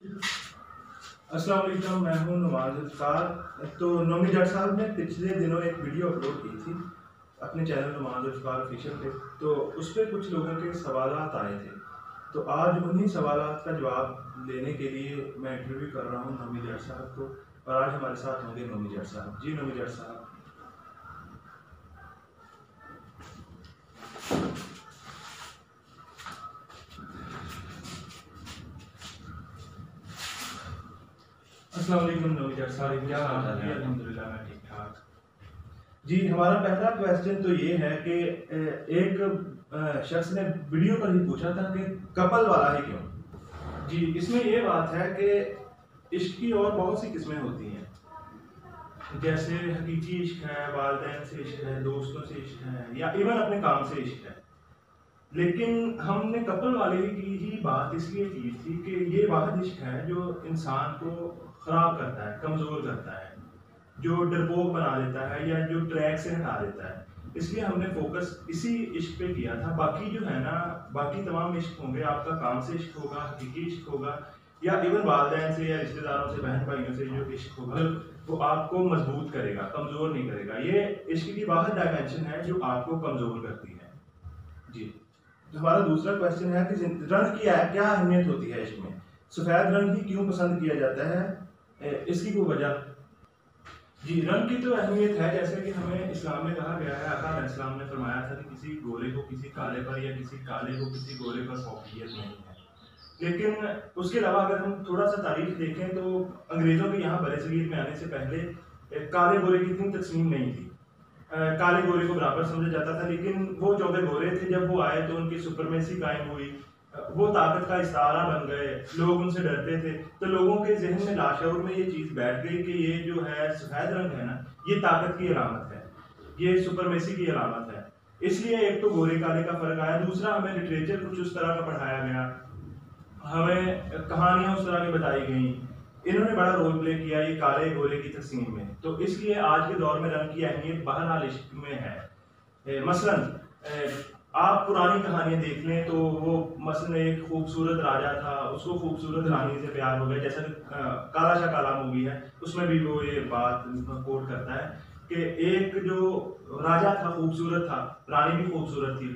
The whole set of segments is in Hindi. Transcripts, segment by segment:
अस्सलाम वालेकुम, मैं हूं नवाज इफ्तार। तो नोमी जट साहब ने पिछले दिनों एक वीडियो अपलोड की थी अपने चैनल नवाज इफ्तार ऑफिशियल पे। तो उस पर कुछ लोगों के सवालात आए थे, तो आज उन्हीं सवालात का जवाब लेने के लिए मैं इंटरव्यू कर रहा हूं नोमी जट साहब को। और आज हमारे साथ होंगे नोमी जट साहब। जी नोमी जट साहब। अस्सलाम वालेकुम नोमी जट साहब, क्या हाल है? अल्हम्दुलिल्लाह मैं ठीक ठाक। जी, हमारा पहला क्वेश्चन तो ये है कि एक शख्स ने वीडियो पर ही पूछा था कि कपल वाला ही क्यों। जी, इसमें ये बात है कि इश्क की और बहुत सी किस्में होती हैं, जैसे हकीकी इश्क है, वालिदैन से इश्क है, दोस्तों से इश्क है, या इवन अपने काम से इश्क है। लेकिन हमने कपल वाले की ही बात इसलिए की थी कि ये वाहिद इश्क है जो इंसान को ख़राब करता है, कमज़ोर करता है, जो डरपोक बना देता है या जो ट्रैक से हटा देता है। इसलिए हमने फोकस इसी इश्क पे किया था। बाकी जो है ना, बाकी तमाम इश्क होंगे, आपका काम से इश्क होगा, हकीकी इश्क होगा, या इवन वालिदैन से या रिश्तेदारों से, बहन भाइयों से जो इश्क होगा वो आपको मजबूत करेगा, कमज़ोर नहीं करेगा। ये इश्क की वाहिद डायमेंशन है जो आपको कमज़ोर करती है। जी, तो हमारा दूसरा क्वेश्चन है कि रंग की क्या अहमियत होती है इश्क में? सफ़ेद रंग ही क्यों पसंद किया जाता है? इसकी कोई वजह? जी, रंग की तो अहमियत है, जैसे कि हमें इस्लाम में कहा गया है, आका इस्लाम ने फरमाया था कि किसी गोरे को किसी काले पर या किसी काले को किसी गोरे पर फौकियत नहीं है। लेकिन उसके अलावा अगर हम थोड़ा सा तारीख देखें तो अंग्रेज़ों के यहाँ बरसगीर में आने से पहले काले गोरे की इतनी तकसीम नहीं थी। काले गोरे को बराबर समझा जाता था, लेकिन वो जो गोरे थे जब वो आए तो उनकी सुपरमेसी कायम हुई, वो ताकत का इस्तारा बन गए, लोग उनसे डरते थे। तो लोगों के जहन में लाशऊर में ये चीज़ बैठ गई कि ये जो है सफ़ेद रंग है ना, ये ताकत की अलामत है, ये सुपरमेसी की अलामत है। इसलिए एक तो गोरे काले का फ़र्क आया, दूसरा हमें लिटरेचर कुछ उस तरह का पढ़ाया गया, हमें कहानियाँ उस तरह की बताई गई, इन्होंने बड़ा रोल प्ले किया ये काले गोरे की तकसीम में। तो इसलिए आज के दौर में रंग की अहमियत बहरहाल इश्क में है। मसलन आप पुरानी कहानियां देख लें तो वो मसलन एक खूबसूरत राजा था, उसको खूबसूरत रानी से प्यार हो गया, जैसा काला शाह काला मूवी है उसमें भी वो ये बात कोट करता है कि एक जो राजा था खूबसूरत था, रानी भी खूबसूरत थी,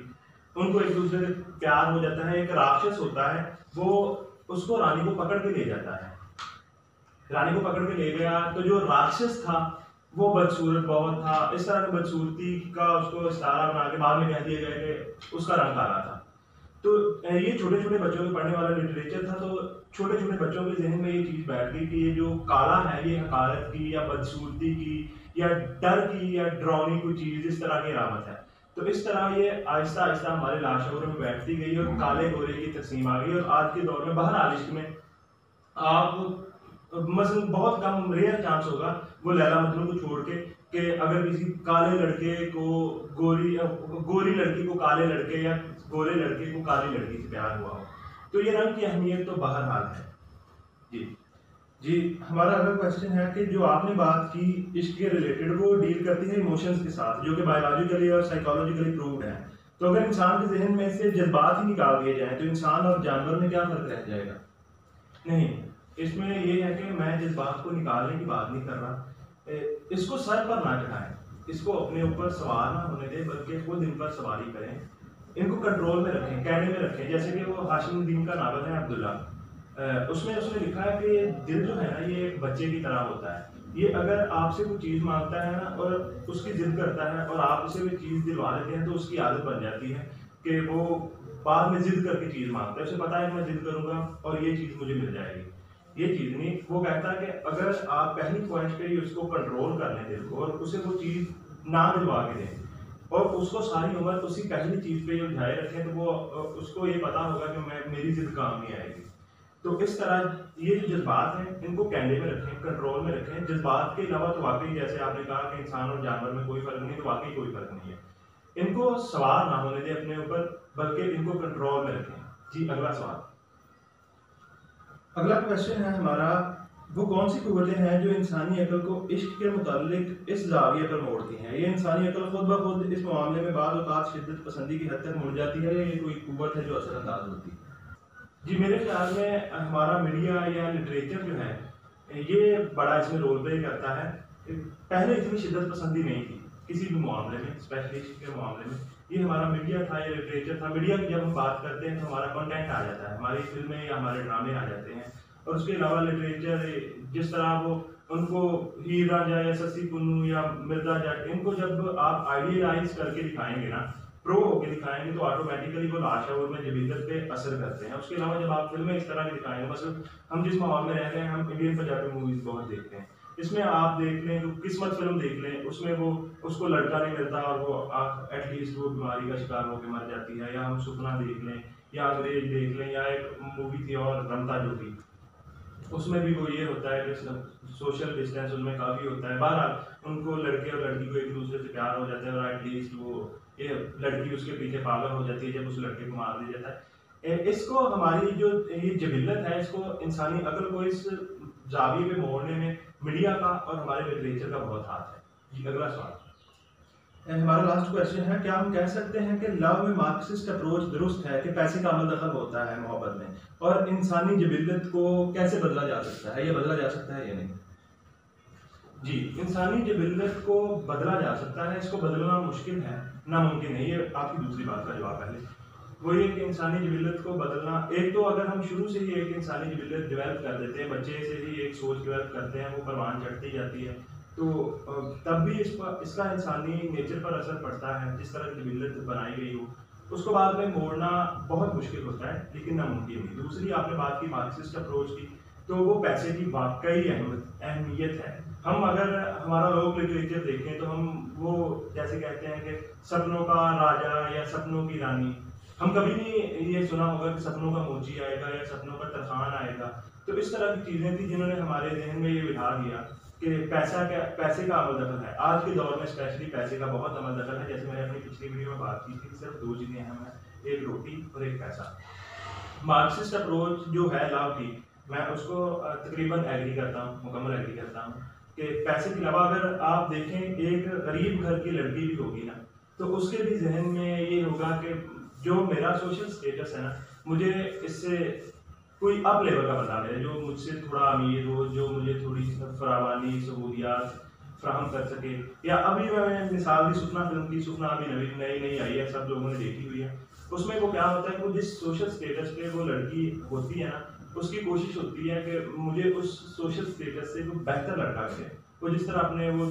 उनको एक दूसरे से प्यार हो जाता है। एक राक्षस होता है, वो उसको रानी को पकड़ के ले जाता है, रानी को पकड़ के ले गया। तो जो राक्षस था वो बदसूरत बहुत था, इस तरह की बदसूरती का उसको इस्तारा बना के बाद में कह दिया गया कि उसका रंग काला था। तो ये छोटे छोटे बच्चों के पढ़ने वाला लिटरेचर था, तो छोटे छोटे बच्चों के जहन में ये चीज़ बैठ गई कि ये जो काला है ये हकारत की या बदसूरती की या डर की या डरावनी कोई चीज़ इस तरह की अलामत है। तो इस तरह ये आहिस्ता आहिस्ता हमारे लाशऊर में बैठती गई और काले गोरे की तकसीम आ गई। और आज के दौर में बहरहाल इश्क में आप मसलन बहुत कम रेयर चांस होगा वो लैला मजनू को छोड़ के कि अगर किसी काले लड़के को गोरी लड़की को काले लड़के या गोरे लड़के को काली लड़की से प्यार हुआ हो। तो ये रंग की अहमियत तो बहरहाल है। जी जी, हमारा अगला क्वेश्चन है कि जो आपने बात की इश्क के रिलेटेड, वो डील करती है इमोशंस के साथ, जो कि बायोलॉजिकली और साइकोलॉजिकली प्रूव्ड है। तो अगर इंसान के जहन में से जज्बात ही निकाल दिए जाए तो इंसान और जानवर में क्या फर्क रह जाएगा? नहीं, इसमें ये है कि मैं जज्बात को निकालने की बात नहीं कर रहा, इसको सर पर ना चढ़ाएं, इसको अपने ऊपर सवार ना होने दें, बल्कि खुद इन पर सवारी करें, इनको कंट्रोल में रखें, कहने में रखें। जैसे कि वो हाशिमुद्दीन का नावल है अब्दुल्ला, उसमें उसने लिखा है कि दिल जो है ना ये एक बच्चे की तरह होता है। ये अगर आपसे कोई चीज़ मांगता है ना और उसकी जिद करता है और आप उसे कोई चीज़ दिलवा देते हैं तो उसकी आदत बन जाती है कि वो बाद में जिद करके चीज़ मांगता है। उसे पता है मैं जिद करूंगा और ये चीज़ मुझे मिल जाएगी। ये चीज़ नहीं, वो कहता है कि अगर आप पहली ख्वाहिश पे ही उसको कंट्रोल कर लें दिल को और उसे वो चीज़ ना दिलवा के दें और उसको सारी उम्र उसी पहली चीज़ पे उलझाए रखें, तो वो उसको ये पता होगा कि मेरी जिद काम नहीं आएगी। तो इस तरह ये जो जज्बात हैं इनको कैंडे में रखें, कंट्रोल में रखें। जज्बात के अलावा तो वाकई जैसे आपने कहा कि इंसान और जानवर में कोई फ़र्क नहीं, तो वाकई कोई फ़र्क नहीं है। इनको सवार ना होने दें अपने ऊपर, बल्कि इनको कंट्रोल में रखें। जी, अगला सवाल। अगला क्वेश्चन है हमारा, वो कौन सी कुव्वतें हैं जो इंसानी अकल को इश्क के मुतालिक इस जाविये पर मोड़ती हैं? ये इंसानी अकल खुद ब खुद इस मामले में बाद औक़ात शिद्दत पसंदी की हद तक मुड़ जाती है, या ये कोई कुव्वत है जो असरअंदाज होती है? जी मेरे ख्याल में हमारा मीडिया या लिटरेचर जो है ये बड़ा इसमें रोल प्ले करता है। पहले इतनी शिद्दत पसंदी नहीं थी किसी भी मामले में, स्पेशली के मामले में। ये हमारा मीडिया था या लिटरेचर था। मीडिया की जब हम बात करते हैं तो हमारा कंटेंट आ जाता है, हमारी फिल्में या हमारे ड्रामे आ जाते हैं। और उसके अलावा लिटरेचर जिस तरह वो उनको हीर रांझा या सस्सी पुन्नू या मिर्जा जट, इनको जब आप आइडियलाइज करके दिखाएंगे ना, प्रो होके दिखाएंगे, तो ऑटोमेटिकली वो लाशवर में जबीदत पे असर करते हैं। उसके अलावा जब आप फिल्में इस तरह की दिखाएंगे, मतलब हम जिस माहौल में रह रहे हैं, हम इंडियन पंजाबी मूवीज बहुत देखते हैं, इसमें आप देख लें तो किस्मत फिल्म देख लें, उसमें वो उसको लड़का नहीं मिलता और वो एटलीस्ट वो बीमारी का शिकार होकर मर जाती है। या हम सुपना देख लें या अंग्रेज देख लें, या एक मूवी थी और रमता जो थी, उसमें भी वो ये होता है कि सोशल डिस्टेंस उनमें काफ़ी होता है। बहरहाल उनको लड़के और लड़की को एक दूसरे से प्यार हो जाता है और एटलीस्ट वो ये लड़की उसके पीछे पागल हो जाती है जब उस लड़के को मार दिया जाता है। इसको हमारी जो ये जबिलत है, इसको इंसानी अकल को इस जाविये पे मोड़ने में मीडिया का और हमारे लिटरेचर का बहुत हाथ है। जी अगला सवाल, हमारा लास्ट क्वेश्चन है, क्या हम कह सकते हैं कि लव में मार्क्सिस्ट अप्रोच दुरुस्त है कि पैसे का अमल दखल होता है मोहब्बत में, और इंसानी जबिलत को कैसे बदला जा सकता है, या बदला जा सकता है या नहीं? जी इंसानी जबिलत को बदला जा सकता है, इसको बदलना मुश्किल है, नामुमकिन नहीं। ये आपकी दूसरी बात का जवाब पहले वो ये कि इंसानी जबिलत को बदलना, एक तो अगर हम शुरू से ही एक इंसानी जबिलत डेवलप कर देते हैं, बच्चे से ही एक सोच डेवलप करते हैं, वो परवान चढ़ती जाती है, तो तब भी इसका इंसानी नेचर पर असर पड़ता है। जिस तरह की जबिलत बनाई गई हो उसको बाद में मोड़ना बहुत मुश्किल होता है, लेकिन नामुमकिन नहीं। दूसरी आपने बात की मार्क्सिस्ट अप्रोच की, तो वो पैसे की वाकई अहमियत है। हम अगर हमारा लोक लिटरेचर देखें तो हम वो जैसे कहते हैं कि सपनों का राजा या सपनों की रानी, हम कभी नहीं ये सुना होगा कि सपनों का मोची आएगा या सपनों का तरखान आएगा। तो इस तरह की चीज़ें थी जिन्होंने हमारे जहन में ये बिठा दिया कि पैसे का अमल दखल है। आज के दौर में स्पेशली पैसे का बहुत अमल दखल है। जैसे मैंने अपनी पिछली वीडियो में बात की थी कि सिर्फ दो चीज़ें अहम हैं, एक रोटी और एक पैसा। मार्क्सिस्ट अप्रोच जो है लव की, मैं उसको तकरीबन एग्री करता हूँ, मुकम्मल एग्री करता हूँ कि पैसे के अलावा अगर आप देखें एक गरीब घर की लड़की भी होगी ना, तो उसके भी जहन में ये होगा कि जो मेरा सोशल स्टेटस है ना, मुझे इससे कोई अप लेवल का बंदा मिले जो मुझसे थोड़ा अमीर हो, जो मुझे थोड़ी फरावानी सहूलियात फ्राहम कर सके। या अभी मैं मिसाल दी सुपना फिल्म की, सुपना अभी नई आई है, सब लोगों ने देखी हुई है। उसमें वो क्या होता है कि वो जिस सोशल स्टेटस पे वो लड़की होती है ना, उसकी कोशिश होती है कि मुझे उस सोशल स्टेटस से कोई बेहतर लड़का मिले। वो जिस तरह अपने वो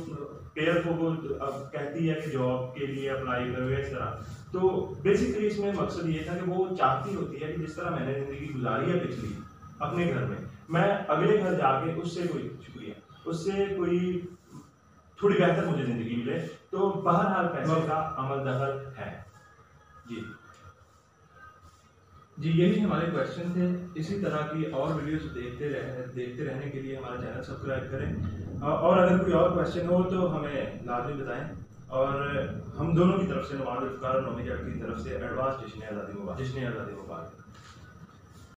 पेयर को वो कहती है कि जॉब के लिए अप्लाई करो, इस तरह। तो बेसिकली इसमें मकसद ये था कि वो चाहती होती है कि जिस तरह मैंने ज़िंदगी गुजारी है पिछली अपने घर में, मैं अगले घर जाके उससे कोई थोड़ी बेहतर मुझे ज़िंदगी मिले। तो बहरहाल पैसे का अमल दखल है। जी यही हमारे क्वेश्चन थे। इसी तरह की और वीडियोस देखते रहने के लिए हमारा चैनल सब्सक्राइब करें, और अगर कोई और क्वेश्चन हो तो हमें लाजमी बताएं। और हम दोनों की तरफ से नवाज इफ्तार और नौमी जट की तरफ से एडवांस जश्न आज़ादी मुबारक।